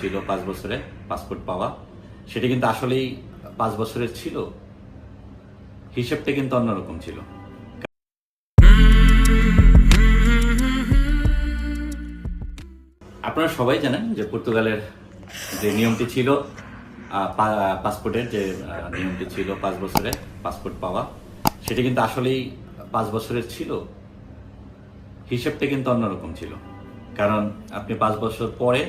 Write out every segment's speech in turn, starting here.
ছিল 5 বছরে পাসপোর্ট পাওয়া, সেটা কিন্তু আসলেই 5 বছরের ছিল, হিসেবটা কিন্তু অন্যরকম ছিল। আপনারা সবাই জানেন যে পর্তুগালের যে নিয়মটি ছিল, পাসপোর্টের যে নিয়মটি ছিল 5 বছরে পাসপোর্ট পাওয়া, সেটা কিন্তু আসলেই 5 বছরের ছিল, হিসেবটা কিন্তু অন্যরকম ছিল। কারণ আপনি 5 বছর পরে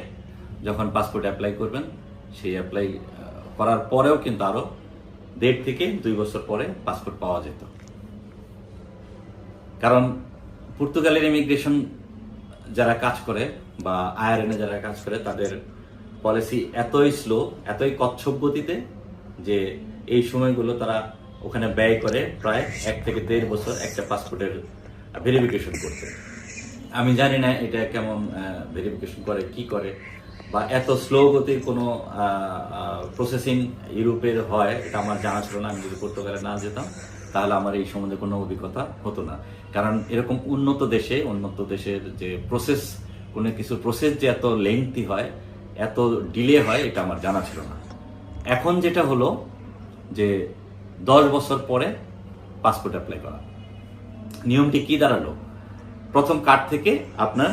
যখন পাসপোর্ট অ্যাপ্লাই করবেন, সেই অ্যাপ্লাই করার পরেও কিন্তু আরো 1.5 থেকে 2 বছর পরে পাসপোর্ট পাওয়া যেত। কারণ পর্তুগালের ইমিগ্রেশন যারা কাজ করে বা আইআরএনে যারা কাজ করে, তাদের পলিসি এতই স্লো, এতই কচ্ছপ গতিতে যে এই সময়গুলো তারা ওখানে ব্যয় করে প্রায় 1 থেকে 1.5 বছর একটা পাসপোর্টের ভেরিফিকেশন করতে। আমি জানি না এটা কেমন ভেরিফিকেশন করে, কি করে, বা এত স্লো গতির কোনো প্রসেসিং ইউরোপের হয় এটা আমার জানা ছিল না। আমি যদি পর্তুগালে না যেতাম তাহলে আমার এই সম্বন্ধে কোনো অভিজ্ঞতা হতো না। কারণ এরকম উন্নত দেশের যে প্রসেস, কোনো কিছু প্রসেস যে এত লেংথি হয়, এত ডিলে হয়, এটা আমার জানা ছিল না। এখন যেটা হলো যে 10 বছর পরে পাসপোর্ট অ্যাপ্লাই করা, নিয়মটি কি দাঁড়ালো? প্রথম কার্ড থেকে আপনার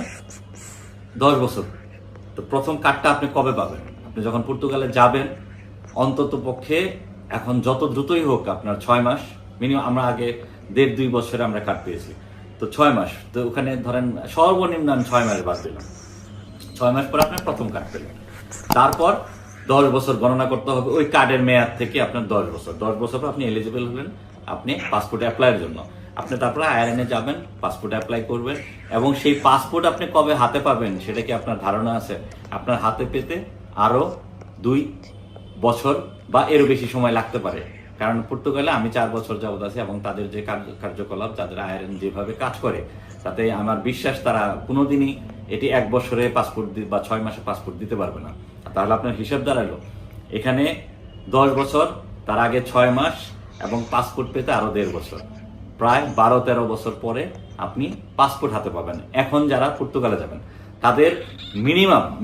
10 বছর, তো প্রথম কার্ডটা আপনি কবে পাবেন? আপনি যখন পর্তুগালে যাবেন, অন্তত পক্ষে এখন যত দ্রুতই হোক আপনার 6 মাস মিনিমাম, আমরা আগে 1.5-2 বছরে আমরা কার্ড পেয়েছি, তো 6 মাস, তো ওখানে ধরেন সর্বনিম্ন আমি 6 মাস বাদ দিলাম, 6 মাস পরে আপনার প্রথম কার্ড পেলেন। তারপর 10 বছর গণনা করতে হবে ওই কার্ডের মেয়াদ থেকে। আপনার 10 বছর পর আপনি এলিজিবল হলেন আপনি পাসপোর্ট অ্যাপ্লাইয়ের জন্য। আপনি তারপরে আইআরএনে যাবেন, পাসপোর্ট অ্যাপ্লাই করবেন, এবং সেই পাসপোর্ট আপনি কবে হাতে পাবেন সেটা কি আপনার ধারণা আছে? আপনার হাতে পেতে আরো 2 বছর বা এরও বেশি সময় লাগতে পারে। কারণ পর্তুগালে আমি 4 বছর যাবত আছি, এবং তাদের যে কার্যকলাপ, তাদের আইআরএন যেভাবে কাজ করে, তাতে আমার বিশ্বাস তারা কোনোদিনই এটি 1 বছরে পাসপোর্ট বা 6 মাসে পাসপোর্ট দিতে পারবে না। তাহলে আপনার হিসাব দাঁড়ালো এখানে 10 বছর, তার আগে 6 মাস, এবং পাসপোর্ট পেতে আরো 1.5 বছর, প্রায় 12-13 বছর পরে আপনি পাসপোর্ট হাতে পাবেন। এখন যারা পর্তুগালে যাবেন তাদের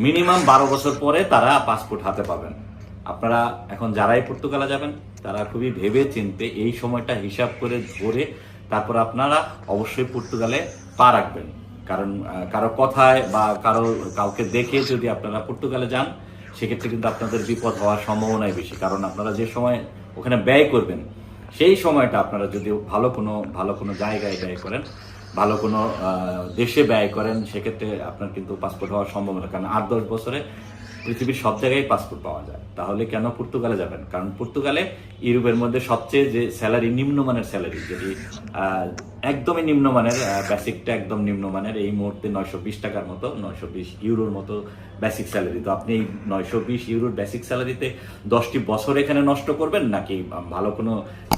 মিনিমাম 12 বছর পরে তারা পাসপোর্ট হাতে পাবেন। আপনারা এখন যারাই পর্তুগালে যাবেন তারা খুবই ভেবে চিন্তে এই সময়টা হিসাব করে ধরে তারপর আপনারা অবশ্যই পর্তুগালে পা রাখবেন। কারণ কারো কথায় বা কাউকে দেখে যদি আপনারা পর্তুগালে যান, সেক্ষেত্রে কিন্তু আপনাদের বিপদ হওয়ার সম্ভাবনাই বেশি। কারণ আপনারা যে সময় ওখানে ব্যয় করবেন, সেই সময়টা আপনারা যদি ভালো কোনো জায়গায় ব্যয় করেন, ভালো কোনো দেশে ব্যয় করেন, সেক্ষেত্রে আপনার কিন্তু পাসপোর্ট হওয়ার সম্ভাবনা। কারণ 8-10 বছরে পৃথিবীর সব জায়গায় পাসপোর্ট পাওয়া যায়। তাহলে কেন পর্তুগালে যাবেন? কারণ পর্তুগালে ইউরোপের মধ্যে সবচেয়ে যে স্যালারি, নিম্নমানের স্যালারি, যেটি একদমই নিম্নমানের, বেসিকটা একদম নিম্নমানের, এই মুহূর্তে 920 টাকার মতো, 920 ইউরোর মতো বেসিক স্যালারি। তো আপনি এই 920 ইউরোর বেসিক স্যালারিতে 10টি বছর এখানে নষ্ট করবেন, নাকি ভালো কোনো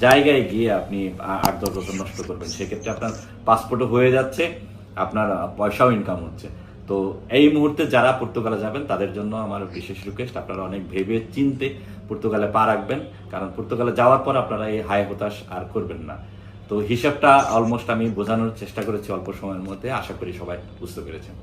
জায়গায় গিয়ে আপনি 8-10 বছর নষ্ট করবেন? সেক্ষেত্রে আপনার পাসপোর্টও হয়ে যাচ্ছে, আপনার পয়সাও ইনকাম হচ্ছে। তো এই মুহূর্তে যারা পর্তুগালে যাবেন তাদের জন্য আমার বিশেষ রিকোয়েস্ট, আপনারা অনেক ভেবে চিনতে পর্তুগালে পা রাখবেন। কারণ পর্তুগালে যাওয়ার পর আপনারা এই হায় হতাশ আর করবেন না। তো হিসাবটা অলমোস্ট আমি বোঝানোর চেষ্টা করেছি অল্প সময়ের মধ্যে, আশা করি সবাই বুঝতে পেরেছেন।